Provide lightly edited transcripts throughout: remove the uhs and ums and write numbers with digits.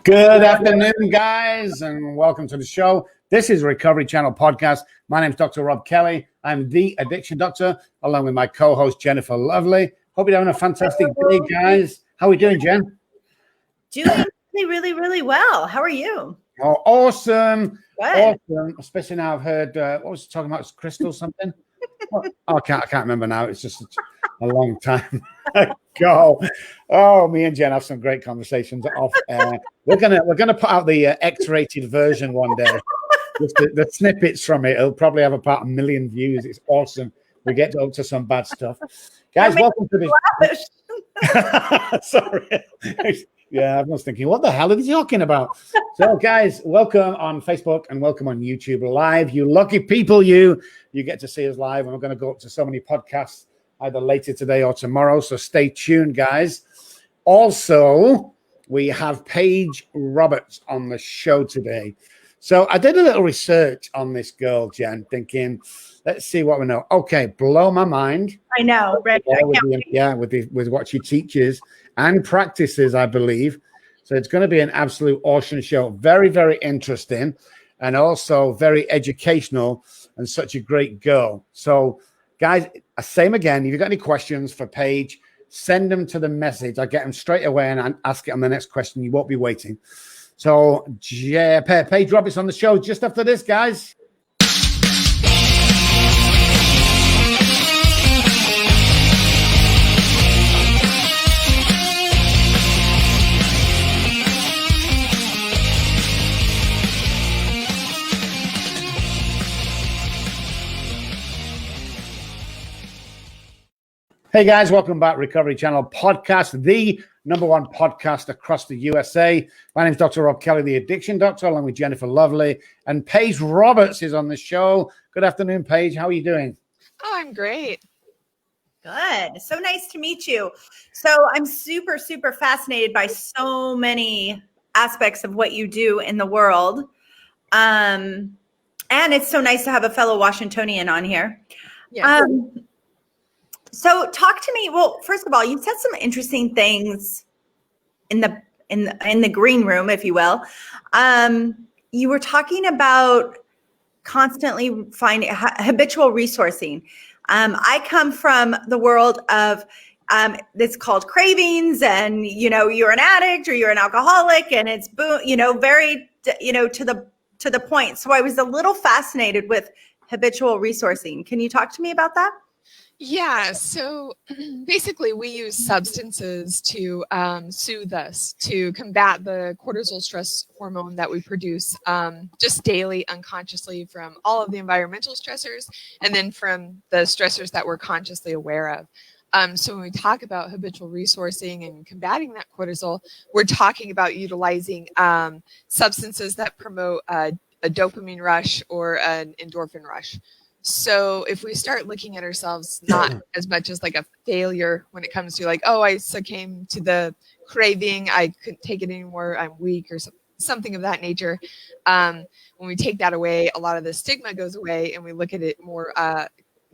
Good afternoon, guys, and welcome to the show. This is Recovery Channel Podcast. My name is Dr. Robb Kelly. I'm the Addiction Doctor, along with my co-host, Jennifer Lovely. Hope you're having a fantastic day, guys. How are we doing, Jen? Doing really well. How are you? Oh, awesome. Good. Awesome. Especially now I've heard, what was he talking about? It's Crystal something? I can't remember now. It's just a long time ago. Oh, me and Jen have some great conversations off air. We're gonna put out the X-rated version one day. Just the snippets from it. It'll probably have about 1 million views. It's awesome. We get up to some bad stuff, guys. Welcome to the. Sorry. Yeah, I was thinking, what the hell are they talking about? So, guys, welcome on Facebook and welcome on YouTube Live. You lucky people, you get to see us live, and we're going to go up to so many podcasts either later today or tomorrow. So stay tuned, guys. Also, we have Paige Roberts on the show today. So I did a little research on this girl, Jen, thinking, let's see what we know. Okay, blow my mind. I know, right? With what she teaches and practices, I believe. So it's going to be an absolute awesome show. Very, very interesting and also very educational and such a great girl. So, guys, same again. If you've got any questions for Paige, send them to the message. I'll get them straight away and ask it on the next question. You won't be waiting. So, yeah, Paige Roberts on the show just after this, guys. Hey guys, welcome back. Recovery Channel Podcast, the #1 podcast across the USA. My name is Dr. Robb Kelly, the Addiction Doctor, along with Jennifer Lovely, and Paige Roberts is on the show. Good afternoon, Paige. How are you doing? Oh, I'm great. Good. So nice to meet you. So I'm super fascinated by so many aspects of what you do in the world. And it's so nice to have a fellow Washingtonian on here. Yeah. So talk to me. Well, first of all, you said some interesting things in the green room, if you will. You were talking about constantly finding habitual resourcing. I come from the world of it's called cravings, and you're an addict or you're an alcoholic, and it's very to the point. So I was a little fascinated with habitual resourcing. Can you talk to me about that? Yeah, so basically we use substances to soothe us, to combat the cortisol stress hormone that we produce just daily, unconsciously, from all of the environmental stressors and then from the stressors that we're consciously aware of. So when we talk about habitual resourcing and combating that cortisol, we're talking about utilizing substances that promote a dopamine rush or an endorphin rush. So if we start looking at ourselves not as much as like a failure when it comes to like, oh, I succumbed to the craving, I couldn't take it anymore, I'm weak, or something of that nature. When we take that away, a lot of the stigma goes away, and we look at it more,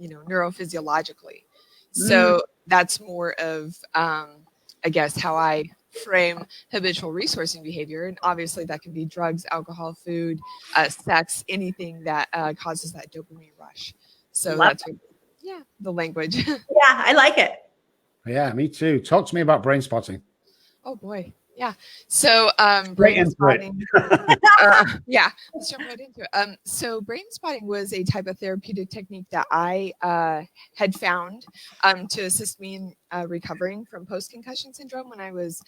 neurophysiologically. So that's more of, I guess, how I frame habitual resourcing behavior. And obviously that can be drugs, alcohol, food, sex, anything that causes that dopamine rush. So that's the language. Yeah, I like it. Yeah, me too. Talk to me about Brainspotting. Oh boy. Yeah. So Brainspotting. Let's jump right into it. So Brainspotting was a type of therapeutic technique that I had found to assist me in recovering from post-concussion syndrome when I was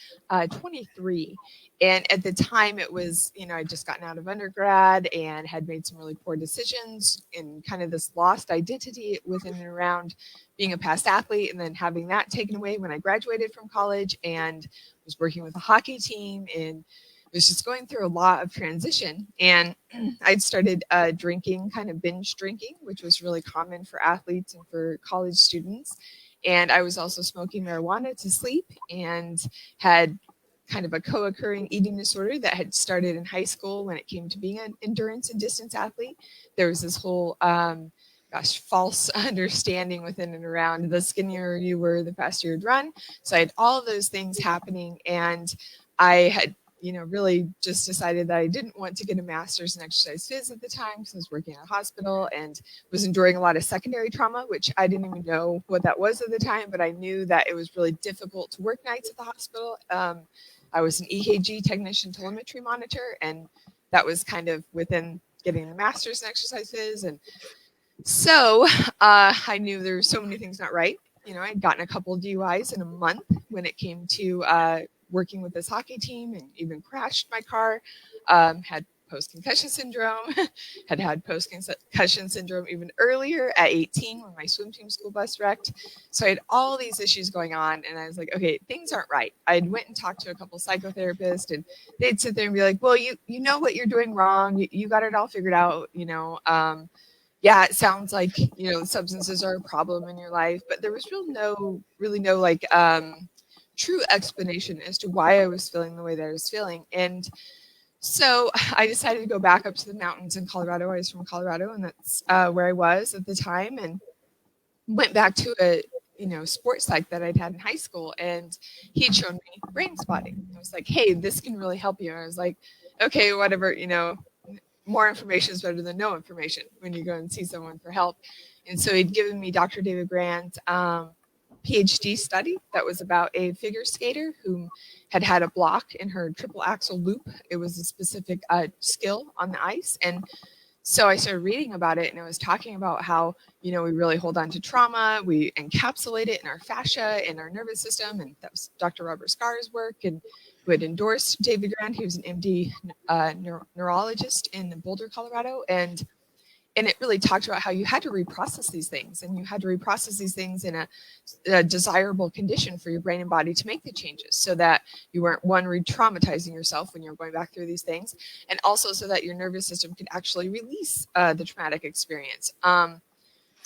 23. And at the time it was, I'd just gotten out of undergrad and had made some really poor decisions and kind of this lost identity within and around being a past athlete, and then having that taken away when I graduated from college and was working with a hockey team and was just going through a lot of transition. And I'd started drinking, kind of binge drinking, which was really common for athletes and for college students. And I was also smoking marijuana to sleep and had kind of a co-occurring eating disorder that had started in high school when it came to being an endurance and distance athlete. There was this whole false understanding within and around the skinnier you were, the faster you'd run. So I had all of those things happening, and I had really just decided that I didn't want to get a master's in exercise phys at the time because I was working at a hospital and was enduring a lot of secondary trauma, which I didn't even know what that was at the time, but I knew that it was really difficult to work nights at the hospital. I was an EKG technician telemetry monitor, and that was kind of within getting the master's in exercise phys. And so I knew there were so many things not right. I'd gotten a couple of DUIs in a month when it came to working with this hockey team, and even crashed my car, had post-concussion syndrome, had post-concussion syndrome even earlier at 18 when my swim team school bus wrecked. So I had all these issues going on, and I was like, okay, things aren't right. I went and talked to a couple psychotherapists, and they'd sit there and be like, well, you know what you're doing wrong. You got it all figured out, yeah, it sounds like, substances are a problem in your life, but there was really no like true explanation as to why I was feeling the way that I was feeling. And so I decided to go back up to the mountains in Colorado. I was from Colorado, and that's where I was at the time, and went back to a sports psych that I'd had in high school, and he'd shown me Brainspotting. I was like, hey, this can really help you. And I was like, okay, whatever, more information is better than no information when you go and see someone for help. And so he'd given me Dr. David Grant's PhD study that was about a figure skater who had a block in her triple axel loop. It was a specific skill on the ice. And so I started reading about it, and it was talking about how, we really hold on to trauma. We encapsulate it in our fascia, in our nervous system. And that was Dr. Robert Scar's work, and who had endorsed David Grant. He was an MD neurologist in Boulder, Colorado. And it really talked about how you had to reprocess these things, and you had to reprocess these things in a desirable condition for your brain and body to make the changes, so that you weren't, one, re-traumatizing yourself when you're going back through these things, and also so that your nervous system could actually release the traumatic experience.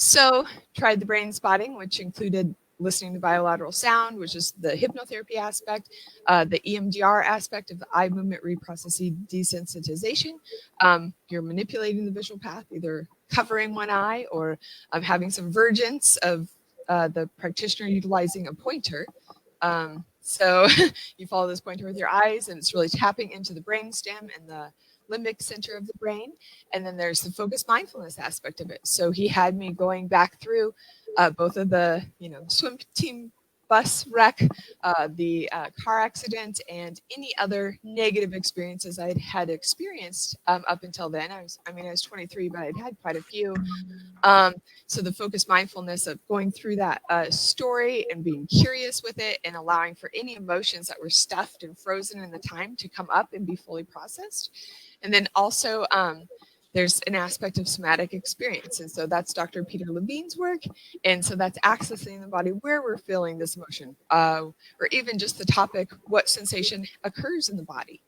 So tried the Brainspotting, which included listening to bilateral sound, which is the hypnotherapy aspect, the EMDR aspect of the eye movement reprocessing desensitization. You're manipulating the visual path, either covering one eye or having some vergence of the practitioner utilizing a pointer. So you follow this pointer with your eyes, and it's really tapping into the brainstem and the limbic center of the brain. And then there's the focused mindfulness aspect of it. So he had me going back through both of the, swim team bus wreck, the car accident, and any other negative experiences I had experienced up until then. I was 23, but I'd had quite a few. So the focused mindfulness of going through that story and being curious with it, and allowing for any emotions that were stuffed and frozen in the time to come up and be fully processed. And then also, there's an aspect of somatic experience. And so that's Dr. Peter Levine's work. And so that's accessing the body where we're feeling this emotion, or even just the topic, what sensation occurs in the body.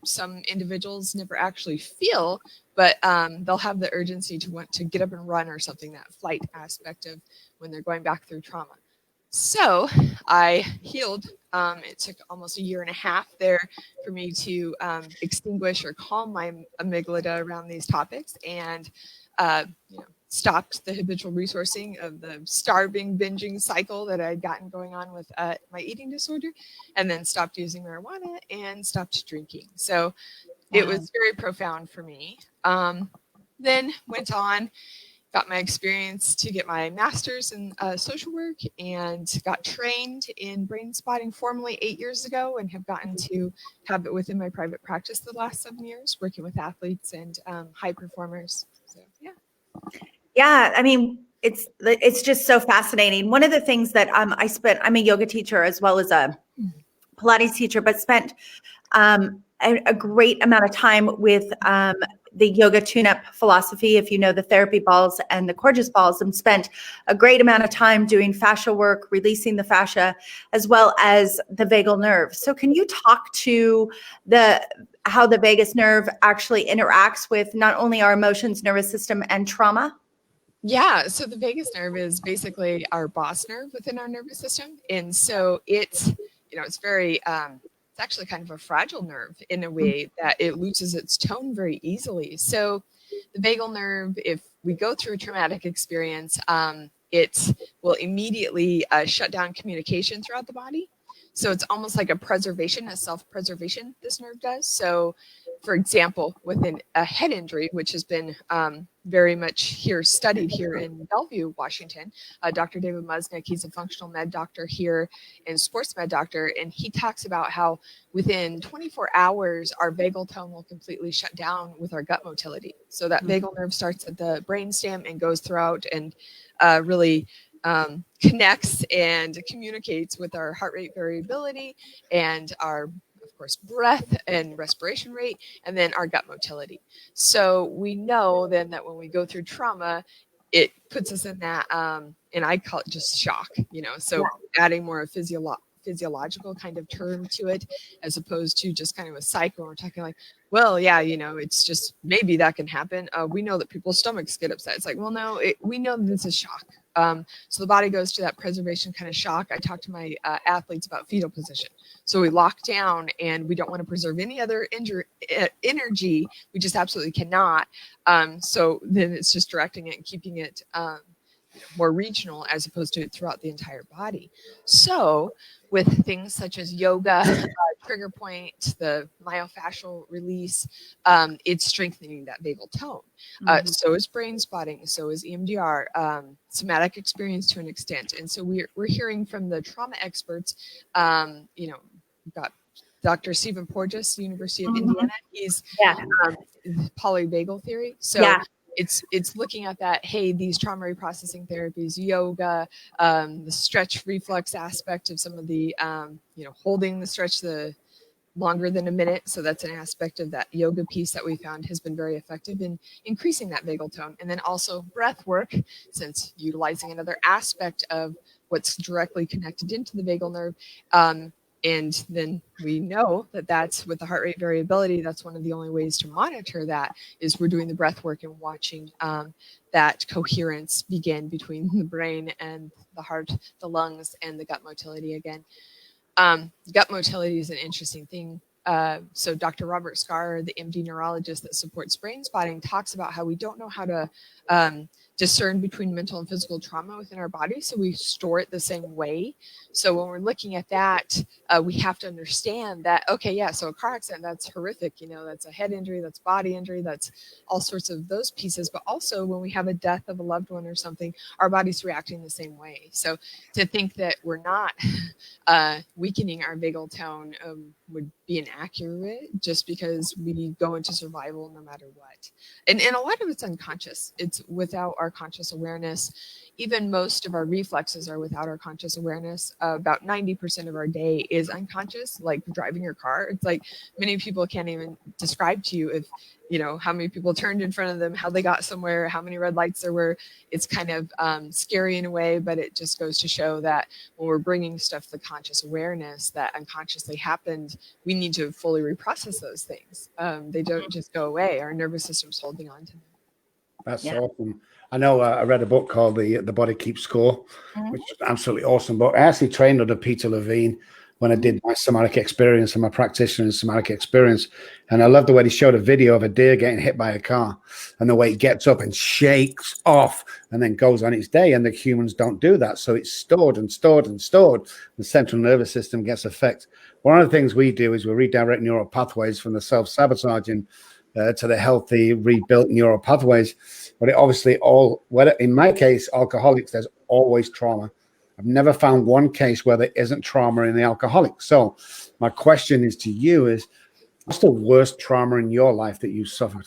Some individuals never actually feel, but they'll have the urgency to want to get up and run or something, that flight aspect of when they're going back through trauma. So I healed. It took almost a year and a half there for me to extinguish or calm my amygdala around these topics, and stopped the habitual resourcing of the starving, binging cycle that I'd gotten going on with my eating disorder, and then stopped using marijuana and stopped drinking. So It was very profound for me. Then went on, got my experience to get my master's in social work, and got trained in Brainspotting formally 8 years ago, and have gotten to have it within my private practice the last 7 years, working with athletes and high performers. So, yeah. Yeah, I mean, it's just so fascinating. One of the things that I'm a yoga teacher as well as a Pilates teacher, but spent a great amount of time with the yoga tune-up philosophy, if you know the therapy balls and the Courgeous balls, and spent a great amount of time doing fascia work, releasing the fascia, as well as the vagal nerve. So can you talk to how the vagus nerve actually interacts with not only our emotions, nervous system, and trauma? Yeah, so the vagus nerve is basically our boss nerve within our nervous system. And so it's very, it's actually kind of a fragile nerve in a way that it loses its tone very easily. So the vagal nerve, if we go through a traumatic experience, it will immediately shut down communication throughout the body. So it's almost like a self-preservation this nerve does. So for example, within a head injury, which has been very much studied here in Bellevue, Washington, Dr. David Musnick, he's a functional med doctor here and sports med doctor, and he talks about how within 24 hours, our vagal tone will completely shut down with our gut motility. So that vagal nerve starts at the brainstem and goes throughout and really connects and communicates with our heart rate variability and our, of course, breath and respiration rate, and then our gut motility. So we know then that when we go through trauma, it puts us in that, and I call it just shock, so adding more of physiological kind of term to it, as opposed to just kind of a psych when we're talking like, well, yeah, it's just maybe that can happen. We know that people's stomachs get upset. It's like, well, no, we know that it's a shock. So the body goes to that preservation kind of shock. I talk to my athletes about fetal position. So we lock down and we don't want to preserve any other energy. We just absolutely cannot. So then it's just directing it and keeping it more regional as opposed to throughout the entire body. So with things such as yoga, trigger point, the myofascial release, it's strengthening that vagal tone. So is brain spotting, so is EMDR, somatic experience to an extent. And so we're hearing from the trauma experts, we've got Dr. Stephen Porges, University of Indiana. He's polyvagal theory. So it's looking at that, hey, these trauma reprocessing therapies, yoga, the stretch reflex aspect of some of the, holding the stretch the longer than a minute. So that's an aspect of that yoga piece that we found has been very effective in increasing that vagal tone. And then also breath work, since utilizing another aspect of what's directly connected into the vagal nerve. And then we know that that's with the heart rate variability. That's one of the only ways to monitor that is we're doing the breath work and watching that coherence begin between the brain and the heart, the lungs, and the gut motility again. Gut motility is an interesting thing. So Dr. Robert Scar, the MD neurologist that supports brain spotting, talks about how we don't know how to discern between mental and physical trauma within our body. So we store it the same way. So when we're looking at that, we have to understand that, okay, yeah, so a car accident, that's horrific. That's a head injury, that's body injury, that's all sorts of those pieces. But also when we have a death of a loved one or something, our body's reacting the same way. So to think that we're not weakening our vagal tone would be inaccurate, just because we go into survival no matter what. And a lot of it's unconscious. It's without our conscious awareness. Even most of our reflexes are without our conscious awareness. About 90% of our day is unconscious, like driving your car. It's like many people can't even describe to you if, how many people turned in front of them, how they got somewhere, how many red lights there were. It's kind of scary in a way, but it just goes to show that when we're bringing stuff to conscious awareness that unconsciously happened, we need to fully reprocess those things. They don't just go away. Our nervous system's holding on to them. That's awesome. I know I read a book called The Body Keeps Score, which is absolutely awesome. But I actually trained under Peter Levine when I did my somatic experience and my practitioner in somatic experience. And I love the way he showed a video of a deer getting hit by a car and the way it gets up and shakes off and then goes on its day. And the humans don't do that. So it's stored and stored and stored. The central nervous system gets affected. One of the things we do is we redirect neural pathways from the self-sabotaging to the healthy, rebuilt neural pathways. But it obviously whether in my case, alcoholics, there's always trauma. I've never found one case where there isn't trauma in the alcoholic. So my question is to you is, what's the worst trauma in your life that you suffered?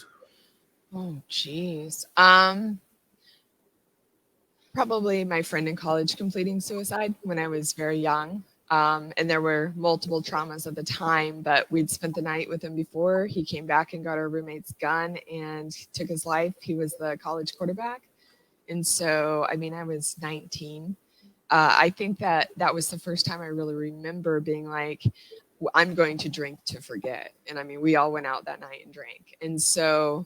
Oh, geez. Probably my friend in college completing suicide when I was very young. And there were multiple traumas at the time, but we'd spent the night with him before. He came back and got our roommate's gun and took his life. He was the college quarterback. And so, I was 19. I think that was the first time I really remember being like, I'm going to drink to forget. And we all went out that night and drank. And so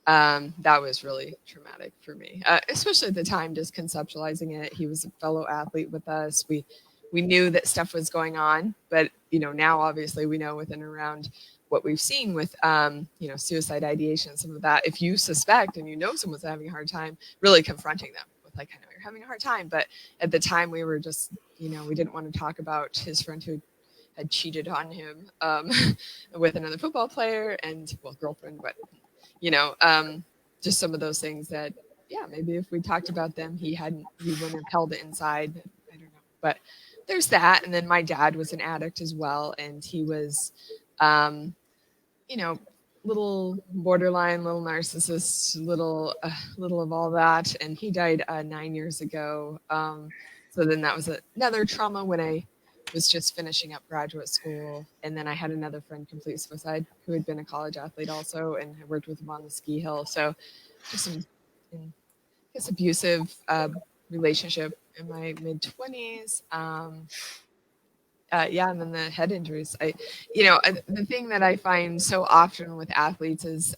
that was really traumatic for me, especially at the time, just conceptualizing it. He was a fellow athlete with us. We knew that stuff was going on, but, now obviously we know within and around what we've seen with, suicide ideation, some of that, if you suspect and someone's having a hard time, really confronting them with like, I know you're having a hard time. But at the time we were just, we didn't want to talk about his friend who had cheated on him with another football player and, well, girlfriend, but, just some of those things that, maybe if we talked about them, he wouldn't have held it inside. I don't know. But there's that. And then my dad was an addict as well. And he was, little borderline, little narcissist, little of all that. And he died 9 years ago. So then that was another trauma when I was just finishing up graduate school. And then I had another friend complete suicide who had been a college athlete also, and I worked with him on the ski hill. So just some, I guess, abusive relationship in my mid-20s. And then the head injuries. The thing that I find so often with athletes is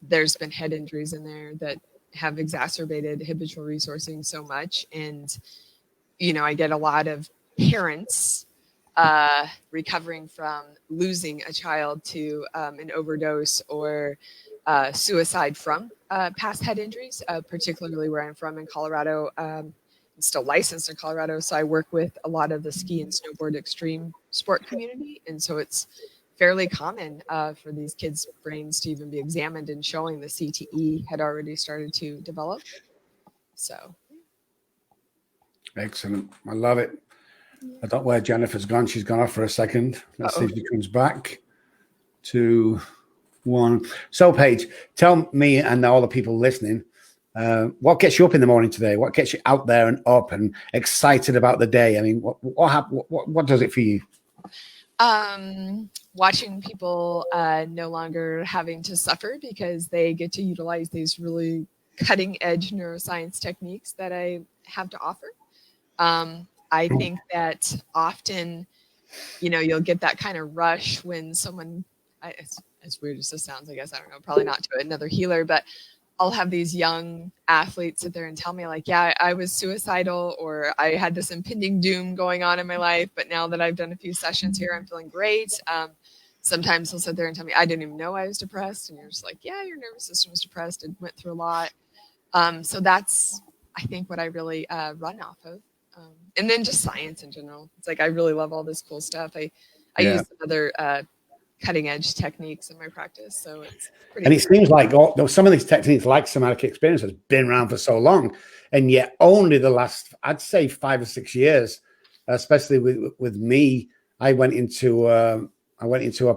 there's been head injuries in there that have exacerbated habitual resourcing so much. And, I get a lot of parents recovering from losing a child to an overdose or suicide from past head injuries, particularly where I'm from in Colorado. I'm still licensed in Colorado, so I work with a lot of the ski and snowboard extreme sport community. And so it's fairly common for these kids' brains to even be examined, and showing the CTE had already started to develop. So. Excellent. I love it. I don't know where Jennifer's gone. She's gone off for a second. Let's see if she comes back. 2, 1. So, Paige, tell me and all the people listening, what gets you up in the morning today? What gets you out there and up and excited about the day? I mean, what does it for you? Watching people no longer having to suffer because they get to utilize these really cutting edge neuroscience techniques that I have to offer. I think that often, you'll get that kind of rush when someone, as weird as this sounds, I guess, I don't know, probably not to another healer, but I'll have these young athletes sit there and tell me like, yeah, I was suicidal, or I had this impending doom going on in my life, but now that I've done a few sessions here, I'm feeling great. Sometimes they'll sit there and tell me, I didn't even know I was depressed. And you're just like, yeah, your nervous system was depressed and went through a lot. So that's, I think, what I really run off of. And then just science in general. It's like, I really love all this cool stuff. I use other cutting edge techniques in my practice. So it's pretty. And it seems like some of these techniques, like somatic experience, has been around for so long. And yet only the last, I'd say 5 or 6 years, especially with me, I went into a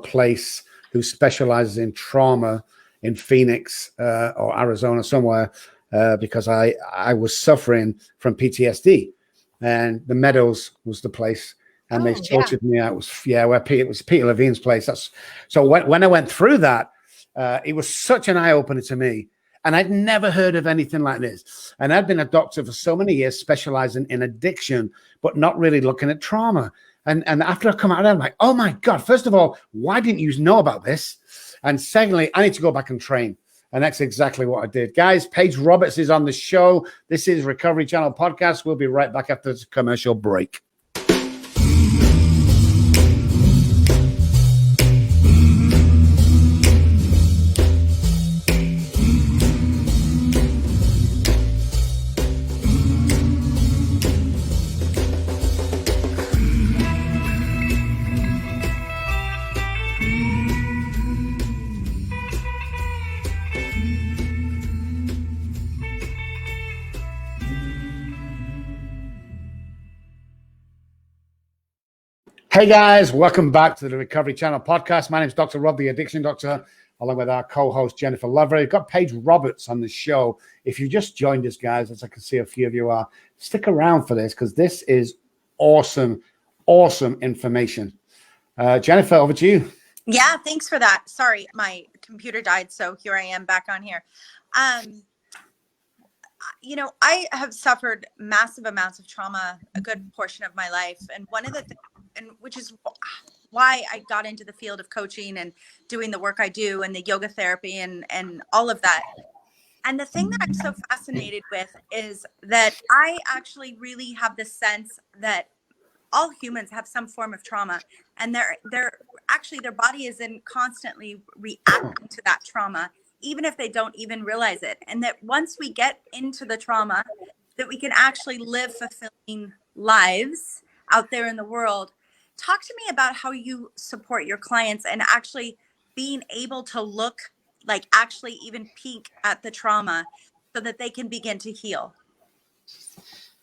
place who specializes in trauma in Phoenix or Arizona somewhere, because I was suffering from PTSD. And the Meadows was the place, and they sorted me out. It was Peter Levine's place. So when I went through that, it was such an eye opener to me, and I'd never heard of anything like this. And I'd been a doctor for so many years, specializing in addiction, but not really looking at trauma. And after I come out of there, I'm like, oh my God! First of all, why didn't you know about this? And secondly, I need to go back and train. And that's exactly what I did. Guys, Paige Roberts is on the show. This is Recovery Channel Podcast. We'll be right back after this commercial break. Hey guys, welcome back to the Recovery Channel Podcast. My name is Dr. Robb, the Addiction Doctor, along with our co-host Jennifer Loveray. We've got Paige Roberts on the show. If you just joined us, guys, as I can see a few of you are, stick around for this because this is awesome information. Jennifer, over to you. Yeah, thanks for that. Sorry, my computer died, so here I am back on here. I have suffered massive amounts of trauma a good portion of my life. And one of the things, and which is why I got into the field of coaching and doing the work I do and the yoga therapy and all of that. And the thing that I'm so fascinated with is that I actually really have the sense that all humans have some form of trauma, and their body is constantly reacting to that trauma, even if they don't even realize it. And that once we get into the trauma, that we can actually live fulfilling lives out there in the world. Talk to me about how you support your clients and actually being able to look, like actually even peek at the trauma so that they can begin to heal.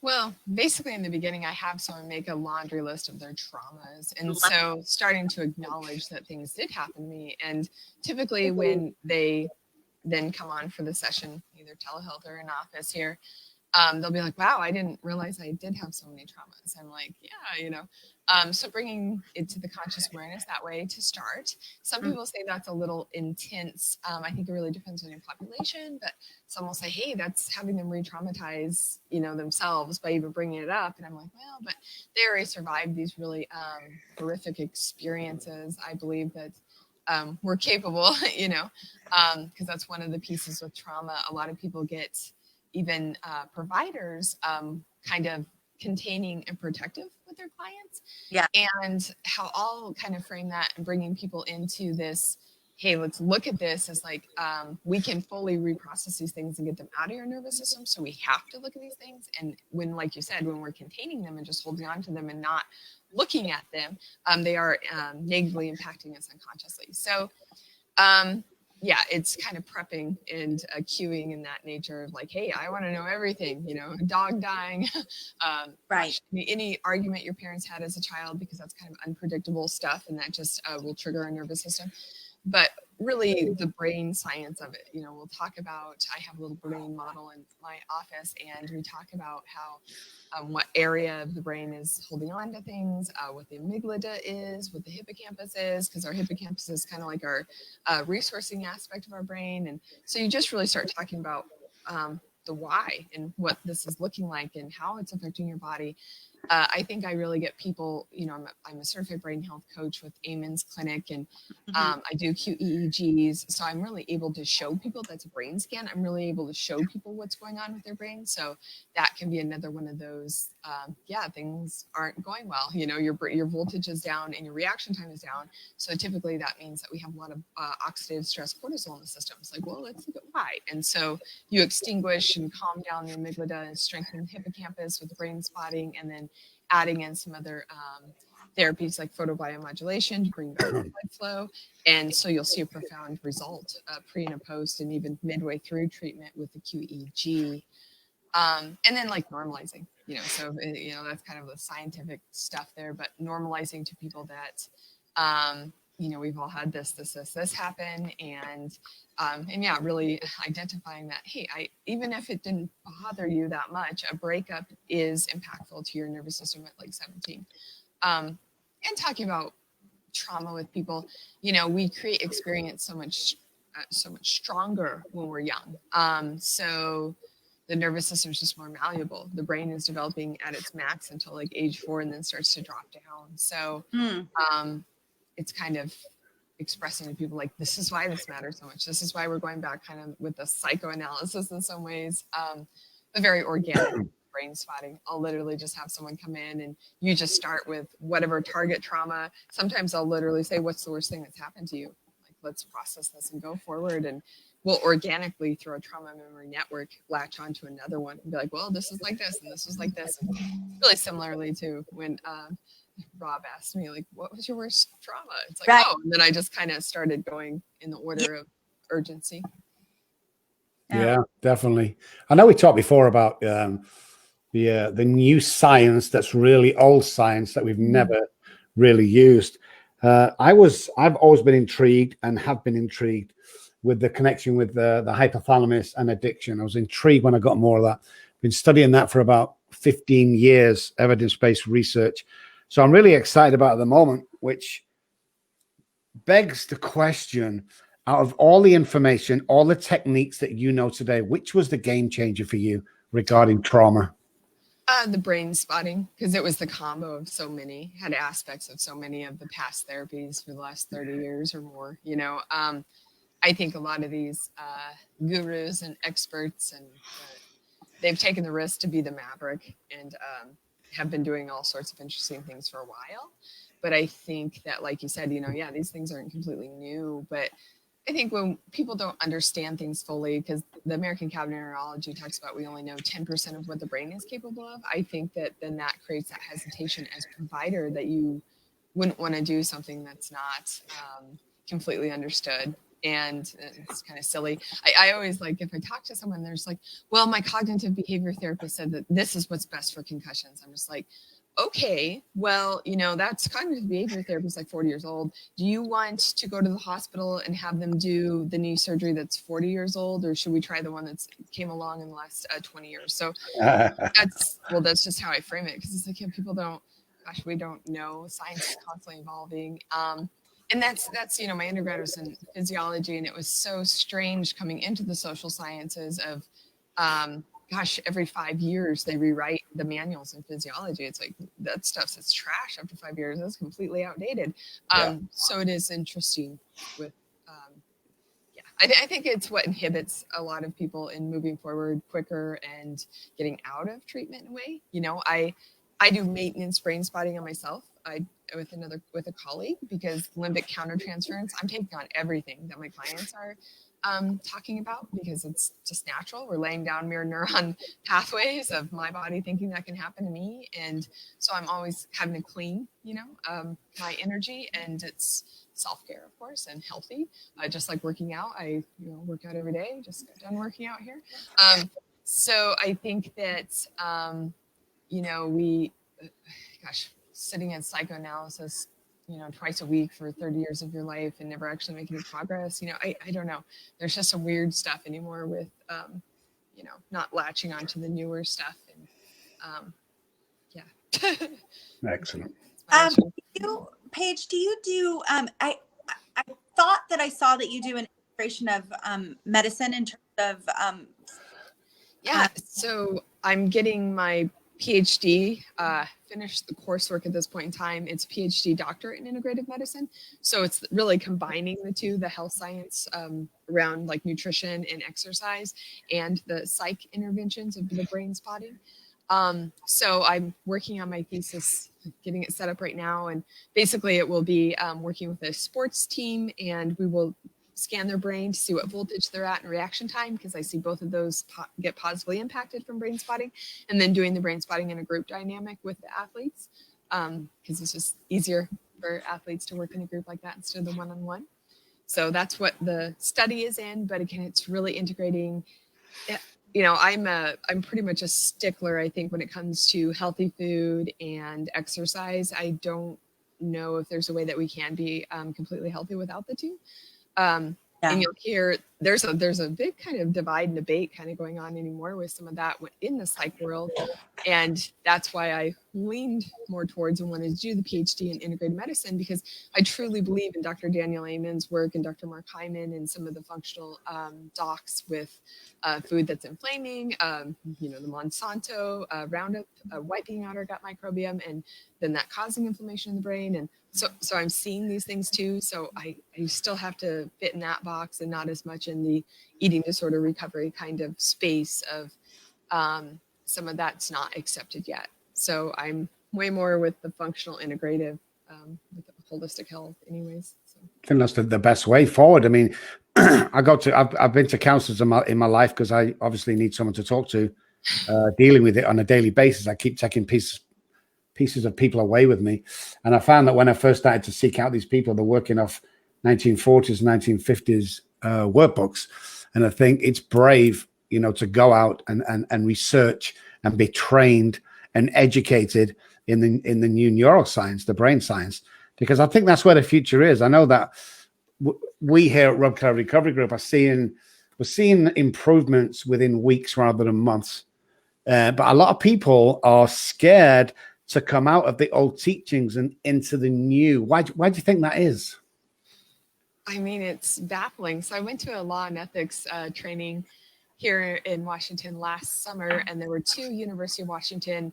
Well, basically in the beginning, I have someone make a laundry list of their traumas. And so starting to acknowledge that things did happen to me. And typically when they then come on for the session, either telehealth or in office here, they'll be like, wow, I didn't realize I did have so many traumas. I'm like, yeah, you know. So bringing it to the conscious awareness that way to start. Some people say that's a little intense. I think it really depends on your population, but some will say, hey, that's having them re-traumatize, you know, themselves by even bringing it up. And I'm like, well, but they already survived these really horrific experiences. I believe that we're capable, you know, because that's one of the pieces with trauma. A lot of people get even providers kind of containing and protective with their clients. Yeah. And how I'll kind of frame that and bringing people into this, hey, let's look at this as like, we can fully reprocess these things and get them out of your nervous system. So we have to look at these things. And when, like you said, when we're containing them and just holding on to them and not looking at them, they are negatively impacting us unconsciously. So, yeah, it's kind of prepping and cueing in that nature of like, hey, I want to know everything, you know, a dog dying, Right. any argument your parents had as a child, because that's kind of unpredictable stuff and that just will trigger our nervous system. But really the brain science of it, you know, we'll talk about, I have a little brain model in my office and we talk about how what area of the brain is holding on to things, what the amygdala is, what the hippocampus is, because our hippocampus is kind of like our resourcing aspect of our brain. And so you just really start talking about the why and what this is looking like and how it's affecting your body. I think I really get people, you know, I'm a certified brain health coach with Amen's Clinic, and I do QEEGs. So I'm really able to show people that's a brain scan. I'm really able to show people what's going on with their brain. So that can be another one of those, things aren't going well. You know, your voltage is down and your reaction time is down. So typically that means that we have a lot of oxidative stress cortisol in the system. It's like, well, let's look at why. And so you extinguish and calm down the amygdala and strengthen the hippocampus with Brainspotting, and then adding in some other therapies like photobiomodulation to bring back the blood flow. And so you'll see a profound result pre and a post and even midway through treatment with the QEEG. And then like normalizing, you know, so, you know, that's kind of the scientific stuff there, but normalizing to people that, you know, we've all had this happen, and yeah, really identifying that, hey, even if it didn't bother you that much, a breakup is impactful to your nervous system at like 17. And talking about trauma with people, you know, we create experience so much stronger when we're young. So the nervous system is just more malleable. The brain is developing at its max until like age 4 and then starts to drop down. So, it's kind of expressing to people like, this is why this matters so much. This is why we're going back kind of with the psychoanalysis in some ways, but very organic brain spotting. I'll literally just have someone come in and you just start with whatever target trauma. Sometimes I'll literally say, what's the worst thing that's happened to you? Like, let's process this and go forward. And we'll organically, through a trauma memory network, latch onto another one and be like, well, this is like this and this was like this. And really similarly to when Robb asked me, like, what was your worst trauma? It's like, oh, and then I just kind of started going in the order of urgency. Yeah, definitely. I know we talked before about the new science that's really old science that we've never really used. I've always been intrigued and have been intrigued with the connection with the hypothalamus and addiction. I was intrigued when I got more of that. Been studying that for about 15 years, evidence-based research. So I'm really excited about it at the moment, which begs the question, out of all the information, all the techniques that you know today, which was the game changer for you regarding trauma? The brain spotting, because it was the combo of so many, had aspects of so many of the past therapies for the last 30 years or more. You know, I think a lot of these gurus and experts, and they've taken the risk to be the maverick and have been doing all sorts of interesting things for a while. But I think that, like you said, you know, yeah, these things aren't completely new, but I think when people don't understand things fully, because the American Cabinet of Neurology talks about we only know 10% of what the brain is capable of, I think that then that creates that hesitation as a provider that you wouldn't want to do something that's not completely understood. And it's kind of silly. I always like, if I talk to someone, there's like, well, my cognitive behavior therapist said that this is what's best for concussions. I'm just like, okay, well, that's cognitive behavior therapist, like 40 years old. Do you want to go to the hospital and have them do the knee surgery that's 40 years old, or should we try the one that's came along in the last 20 years? So that's just how I frame it, because it's like, people don't, gosh, we don't know. Science is constantly evolving. And that's my undergrad was in physiology, and it was so strange coming into the social sciences of, every 5 years they rewrite the manuals in physiology. It's like, that stuff's trash after 5 years. That's completely outdated. So it is interesting with, I think it's what inhibits a lot of people in moving forward quicker and getting out of treatment in a way. I do maintenance brain spotting on myself. With a colleague, because limbic countertransference, I'm taking on everything that my clients are talking about, because it's just natural. We're laying down mirror neuron pathways of my body thinking that can happen to me. And so I'm always having to clean, my energy, and it's self-care, of course, and healthy. Just like working out, I work out every day, just got done working out here. So I think that, sitting in psychoanalysis, twice a week for 30 years of your life and never actually making any progress. I don't know. There's just some weird stuff anymore with, not latching onto the newer stuff. And Excellent. Paige, do you do, I thought that I saw that you do an integration of medicine in terms of. So I'm getting my PhD, finished the coursework at this point in time. It's PhD doctorate in integrative medicine. So it's really combining the two, the health science around like nutrition and exercise, and the psych interventions of the brain spotting. So I'm working on my thesis, getting it set up right now. And basically it will be working with a sports team, and we will scan their brain to see what voltage they're at and reaction time, because I see both of those get positively impacted from brain spotting, and then doing the brain spotting in a group dynamic with the athletes, because it's just easier for athletes to work in a group like that instead of the one-on-one. So that's what the study is in. But again, it's really integrating. I'm pretty much a stickler, I think, when it comes to healthy food and exercise. I don't know if there's a way that we can be completely healthy without the two. And you'll hear there's a big kind of divide and debate kind of going on anymore with some of that in the psych world. And that's why I leaned more towards and wanted to do the PhD in integrated medicine, because I truly believe in Dr. Daniel Amen's work and Dr. Mark Hyman and some of the functional docs with food that's inflaming, the Monsanto Roundup wiping out our gut microbiome, and then that causing inflammation in the brain. And so I'm seeing these things too. So I still have to fit in that box, and not as much in the eating disorder recovery kind of space of some of that's not accepted yet. So I'm way more with the functional integrative, with the holistic health anyways. So. I think that's the best way forward. I mean, I've been to counselors in my life, because I obviously need someone to talk to, dealing with it on a daily basis. I keep taking pieces of people away with me. And I found that when I first started to seek out these people, they're working off 1940s, 1950s workbooks. And I think it's brave, to go out and research and be trained and educated in the new neuroscience, the brain science, because I think that's where the future is. I know that we here at Robb Recovery Group we're seeing improvements within weeks rather than months. But a lot of people are scared to come out of the old teachings and into the new. Why do you think that is? I mean, it's baffling. So I went to a law and ethics training here in Washington last summer, and there were 2 University of Washington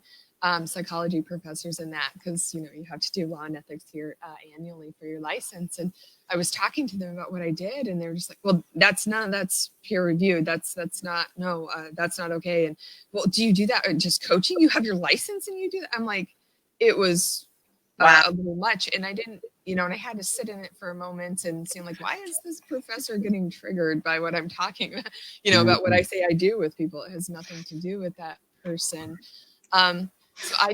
psychology professors in that, because you have to do law and ethics here annually for your license. And I was talking to them about what I did, and they were just like, well, that's peer reviewed, that's not okay. And well, do you do that, or just coaching? You have your license and you do that? I'm like, it was a little much. And I didn't, and I had to sit in it for a moment and seem like, why is this professor getting triggered by what I'm talking about, about what I say I do with people? It has nothing to do with that person. So I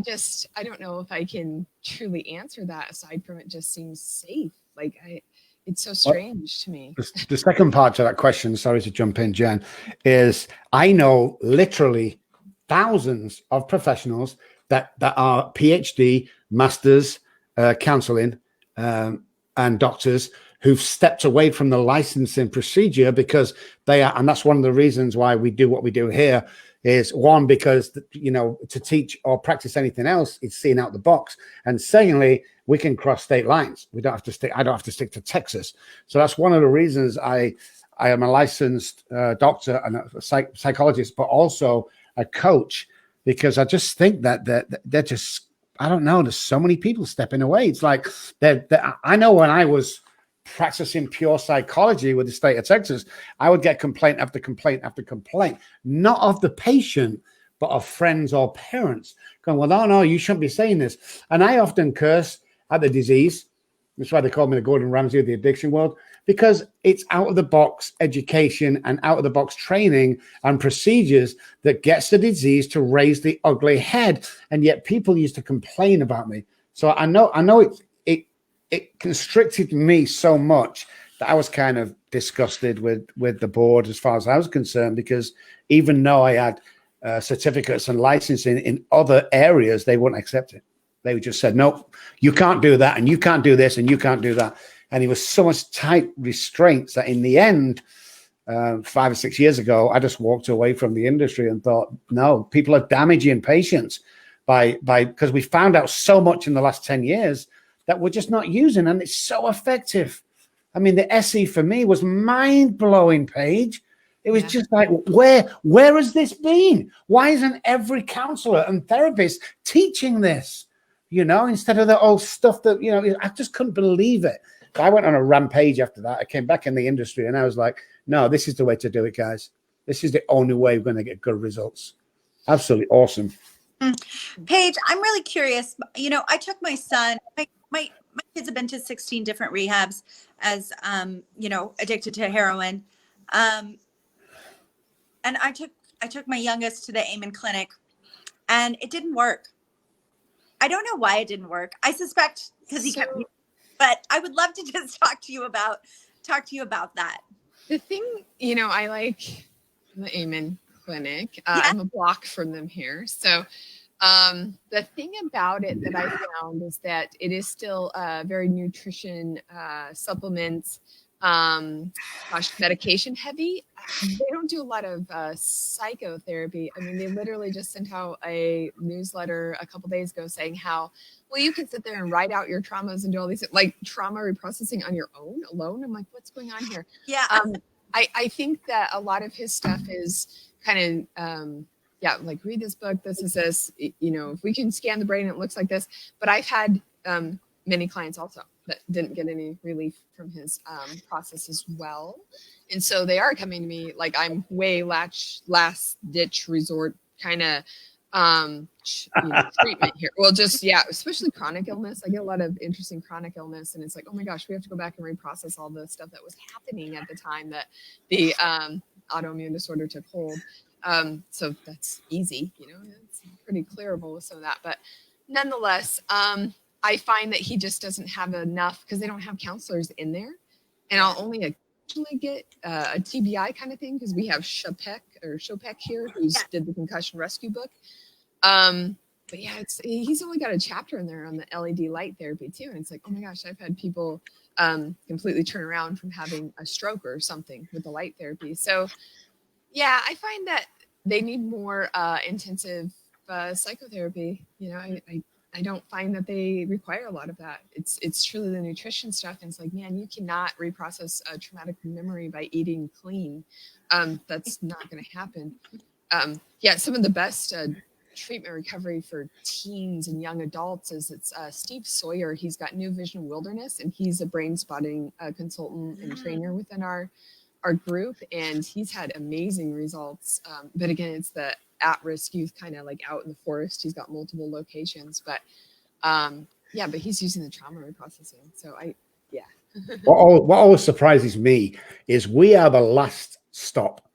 don't know if I can truly answer that aside from it just seems safe. Like it's so strange to me. The second part to that question, sorry to jump in, Jen, is I know literally thousands of professionals that are PhD, masters, counseling, and doctors who've stepped away from the licensing procedure because they are, and that's one of the reasons why we do what we do here, is one, because to teach or practice anything else is seeing out the box, and secondly, we can cross state lines. I don't have to stick to Texas. So that's one of the reasons I am a licensed doctor and a psychologist, but also a coach, because I just think that they're just, I don't know, there's so many people stepping away. It's like I know when I was practicing pure psychology with the state of Texas, I would get complaint after complaint after complaint, not of the patient, but of friends or parents going, well, no, you shouldn't be saying this. And I often curse at the disease. That's why they call me the Gordon Ramsay of the addiction world, because it's out of the box education and out of the box training and procedures that gets the disease to raise the ugly head. And yet people used to complain about me. So I know it constricted me so much that I was kind of disgusted with the board as far as I was concerned, because even though I had certificates and licensing in other areas, they wouldn't accept it. They just said, no, you can't do that, and you can't do this, and you can't do that. And it was so much tight restraints that in the end, 5 or 6 years ago, I just walked away from the industry and thought, no, people are damaging patients because we found out so much in the last 10 years that we're just not using, and it's so effective. I mean, the SE for me was mind-blowing, Paige. It was just like, where has this been? Why isn't every counselor and therapist teaching this? Instead of the old stuff that, I just couldn't believe it. I went on a rampage after that. I came back in the industry and I was like, no, this is the way to do it, guys. This is the only way we're going to get good results. Absolutely awesome. Paige, I'm really curious. I took my son, my kids have been to 16 different rehabs as, addicted to heroin. And I took my youngest to the Amen Clinic, and it didn't work. I don't know why it didn't work. I suspect because he kept, but I would love to just talk to you about that. The thing, I like the Amen Clinic. I'm a block from them here. So the thing about it that I found is that it is still very nutrition, supplements, medication heavy. They don't do a lot of psychotherapy. I mean, they literally just sent out a newsletter a couple days ago saying how, well, you can sit there and write out your traumas and do all these, like trauma reprocessing on your own alone. I'm like, what's going on here? Yeah. I think that a lot of his stuff is kind of, like read this book. This is this, if we can scan the brain, it looks like this. But I've had many clients also that didn't get any relief from his process as well. And so they are coming to me like I'm way last ditch resort kind of treatment here. Well, just, especially chronic illness. I get a lot of interesting chronic illness, and it's like, oh my gosh, we have to go back and reprocess all the stuff that was happening at the time that the autoimmune disorder took hold. So that's easy, it's pretty clearable with some of that, but nonetheless, I find that he just doesn't have enough because they don't have counselors in there, and I'll only occasionally get a TBI kind of thing because we have Chopek here who's did the concussion rescue book. But he's only got a chapter in there on the LED light therapy too, and it's like, oh my gosh, I've had people completely turn around from having a stroke or something with the light therapy. So I find that they need more intensive psychotherapy. I don't find that they require a lot of that. It's truly the nutrition stuff. And it's like, man, you cannot reprocess a traumatic memory by eating clean. That's not going to happen. Some of the best treatment recovery for teens and young adults is Steve Sawyer. He's got New Vision Wilderness, and he's a Brainspotting consultant and trainer within our group, and he's had amazing results. But again, it's the at-risk youth kind of like out in the forest. He's got multiple locations, but Yeah, but he's using the trauma reprocessing. So What always surprises me is we are the last stop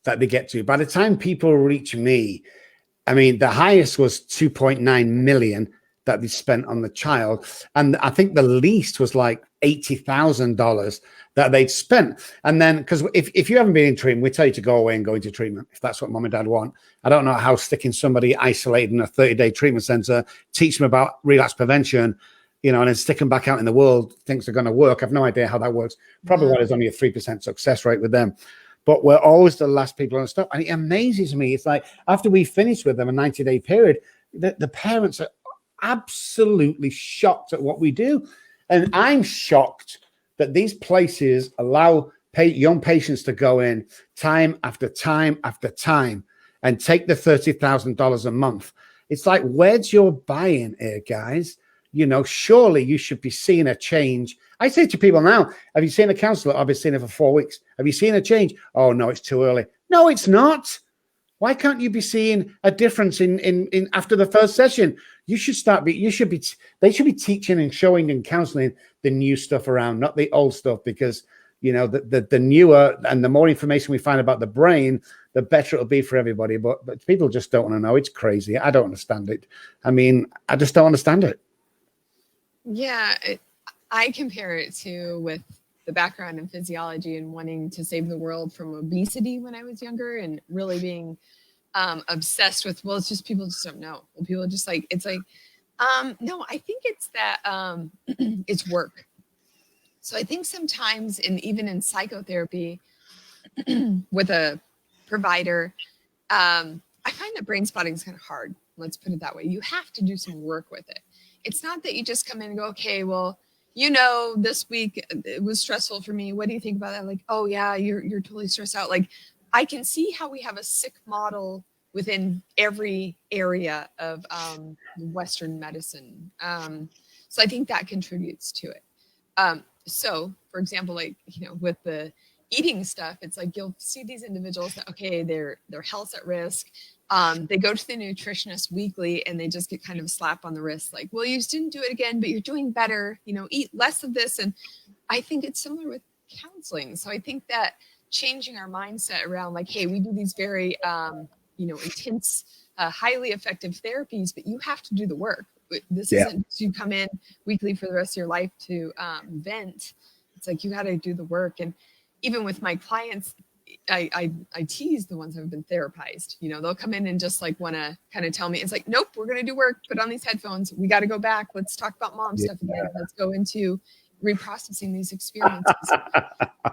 that they get to. By the time people reach me, I mean, the highest was 2.9 million that they spent on the child. And I think the least was like $80,000 that they'd spent. And then, because if you haven't been in treatment, we tell you to go away and go into treatment if that's what mom and dad want. I don't know how sticking somebody isolated in a 30-day treatment center, teach them about relapse prevention, and then stick them back out in the world, things are going to work. I've no idea how that works. Probably why there's only a 3% success rate with them. But we're always the last people on stop. And it amazes me. It's like after we finish with them a 90-day period, the parents are absolutely shocked at what we do. And I'm shocked that these places allow young patients to go in time after time after time and take the $30,000 a month. It's like, where's your buy-in here, guys? Surely you should be seeing a change. I say to people now, have you seen a counselor? I've been seeing her for 4 weeks. Have you seen a change? Oh, no, it's too early. No, it's not. Why can't you be seeing a difference in after the first session? They should be teaching and showing and counseling the new stuff around, not the old stuff, because the newer and the more information we find about the brain, the better it'll be for everybody. But people just don't want to know. It's crazy. I don't understand it. I mean, I just don't understand it. Yeah, I compare it to with the background in physiology and wanting to save the world from obesity when I was younger, and really being obsessed with, well, it's just people just don't know. Well, people are just like, it's like, no, I think it's that it's work. So I think sometimes even in psychotherapy with a provider, I find that brain spotting is kind of hard. Let's put it that way. You have to do some work with it. It's not that you just come in and go, okay, well, this week it was stressful for me. What do you think about that? Like, oh yeah, you're totally stressed out. Like, I can see how we have a sick model within every area of Western medicine. So I think that contributes to it. So for example, like, with the eating stuff, it's like, you'll see these individuals that, okay, their health's at risk. They go to the nutritionist weekly and they just get kind of a slap on the wrist. Like, well, you just didn't do it again, but you're doing better, eat less of this. And I think it's similar with counseling. So I think that changing our mindset around like, hey, we do these very, intense, highly effective therapies, but you have to do the work. This isn't to come in weekly for the rest of your life to vent. It's like, you got to do the work. And even with my clients, I tease the ones that have been therapized. They'll come in and just like want to kind of tell me, it's like, nope, we're going to do work. Put on these headphones. We got to go back. Let's talk about mom stuff again. Let's go into reprocessing these experiences.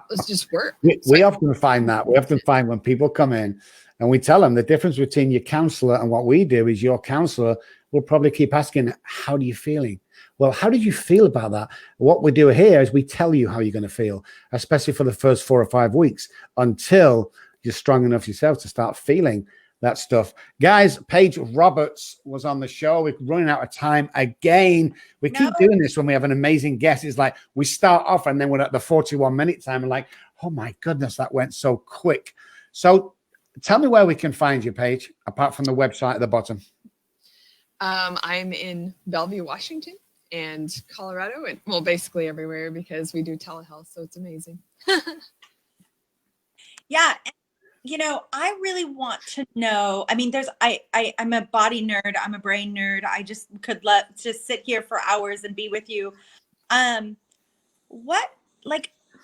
Let's just work. We often find that. We often find when people come in and we tell them the difference between your counselor and what we do is your counselor will probably keep asking, how are you feeling? Well, how did you feel about that? What we do here is we tell you how you're going to feel, especially for the first 4 or 5 weeks, until you're strong enough yourself to start feeling that stuff. Guys, Paige Roberts was on the show. We're running out of time again. We keep doing this when we have an amazing guest. It's like we start off and then we're at the 41-minute time and like, oh my goodness, that went so quick. So tell me where we can find you, Paige, apart from the website at the bottom. I'm in Bellevue, Washington, and Colorado, and well, basically everywhere, because we do telehealth, so it's amazing. Yeah. I really want to know, I mean, I'm a body nerd. I'm a brain nerd. I just could just sit here for hours and be with you. Can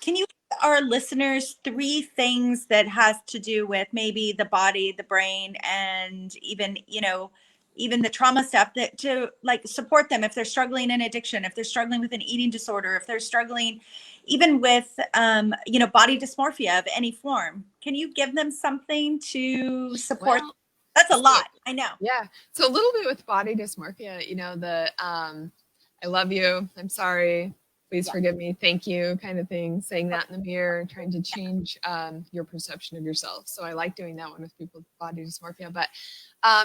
you give our listeners 3 things that has to do with maybe the body, the brain, and even the trauma stuff that to like support them if they're struggling in addiction, if they're struggling with an eating disorder, if they're struggling even with, body dysmorphia of any form. Can you give them something to support? Well, that's a lot. I know. Yeah. So a little bit with body dysmorphia, I love you, I'm sorry, please forgive me, thank you kind of thing, saying that in the mirror, trying to change your perception of yourself. So I like doing that one with people with body dysmorphia. But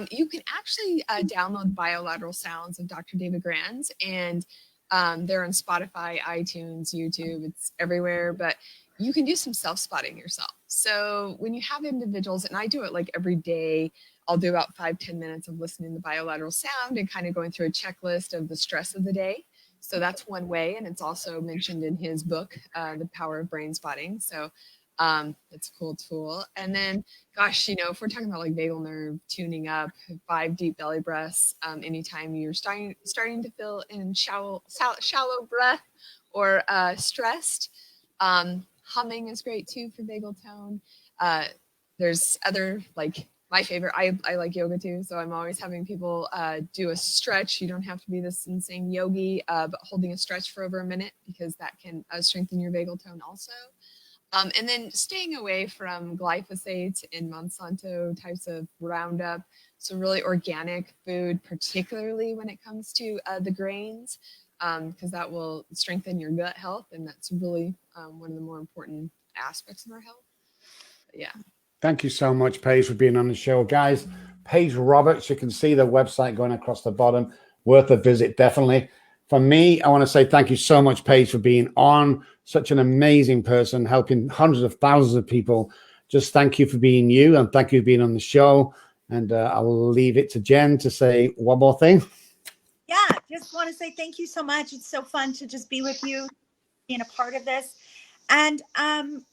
you can actually download bilateral sounds of Dr. David Grans, and they're on Spotify, iTunes, YouTube, it's everywhere. But you can do some self-spotting yourself. So when you have individuals, and I do it like every day, I'll do about 5-10 minutes of listening to bilateral sound and kind of going through a checklist of the stress of the day. So that's one way. And it's also mentioned in his book, The Power of Brainspotting. So it's a cool tool. And then, gosh, if we're talking about like vagal nerve tuning up, 5 deep belly breaths, anytime you're starting to feel in shallow breath or stressed, humming is great too for vagal tone. There's other, like my favorite, I like yoga too. So I'm always having people do a stretch. You don't have to be this insane yogi, but holding a stretch for over a minute, because that can strengthen your vagal tone also. And then staying away from glyphosate and Monsanto types of Roundup. So really organic food, particularly when it comes to the grains, because that will strengthen your gut health. And that's really one of the more important aspects of our health. But yeah. Thank you so much, Paige, for being on the show. Guys, Paige Roberts, you can see the website going across the bottom. Worth a visit, definitely. For me, I want to say thank you so much, Paige, for being on. Such an amazing person, helping hundreds of thousands of people. Just thank you for being you, and thank you for being on the show. And I'll leave it to Jen to say one more thing. Yeah, just want to say thank you so much. It's so fun to just be with you, being a part of this. And I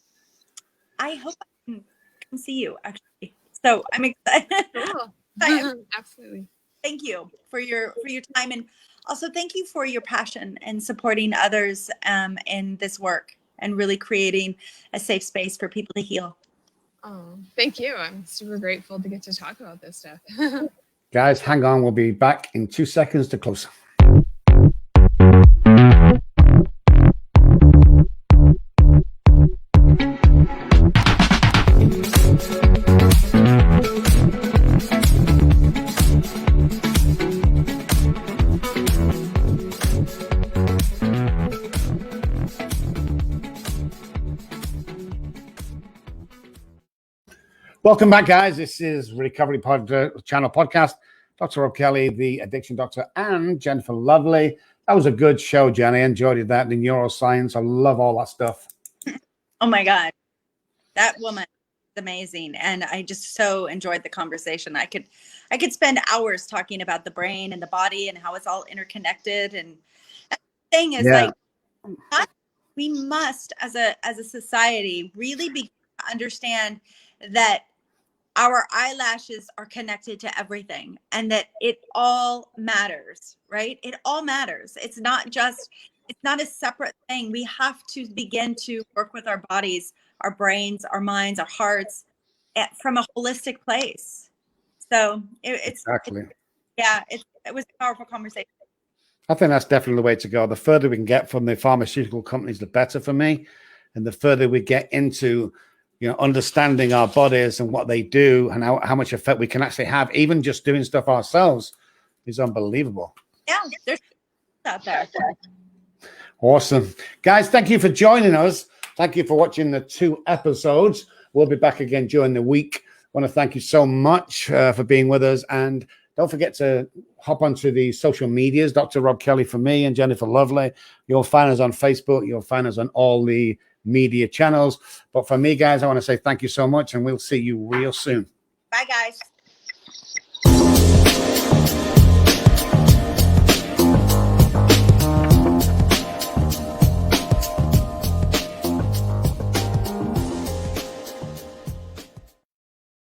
hope I can come see you, actually. So I'm excited. Cool. Absolutely. Thank you for your time, and also thank you for your passion and supporting others in this work and really creating a safe space for people to heal. Oh, thank you. I'm super grateful to get to talk about this stuff. Guys, hang on. We'll be back in 2 seconds to close. Welcome back, guys. This is Recovery Channel Podcast. Dr. Robb Kelly, the addiction doctor, and Jennifer Lovely. That was a good show, Jen. I enjoyed that. The neuroscience. I love all that stuff. Oh my God. That woman is amazing. And I just so enjoyed the conversation. I could spend hours talking about the brain and the body and how it's all interconnected. And the thing is, like, we must, as a society, really begin to understand that our eyelashes are connected to everything, and that it all matters, right? It all matters. It's not a separate thing. We have to begin to work with our bodies, our brains, our minds, our hearts from a holistic place. So it was a powerful conversation. I think that's definitely the way to go. The further we can get from the pharmaceutical companies, the better for me. And the further we get into understanding our bodies and what they do and how much effect we can actually have, even just doing stuff ourselves, is unbelievable. Yeah, there's out there. Awesome. Guys, thank you for joining us. Thank you for watching the 2 episodes. We'll be back again during the week. I want to thank you so much for being with us. And don't forget to hop onto the social medias, Dr. Robb Kelly for me and Jennifer Lovely. You'll find us on Facebook. You'll find us on all the media channels. But for me, guys, I want to say thank you so much, and we'll see you real soon. Bye, guys.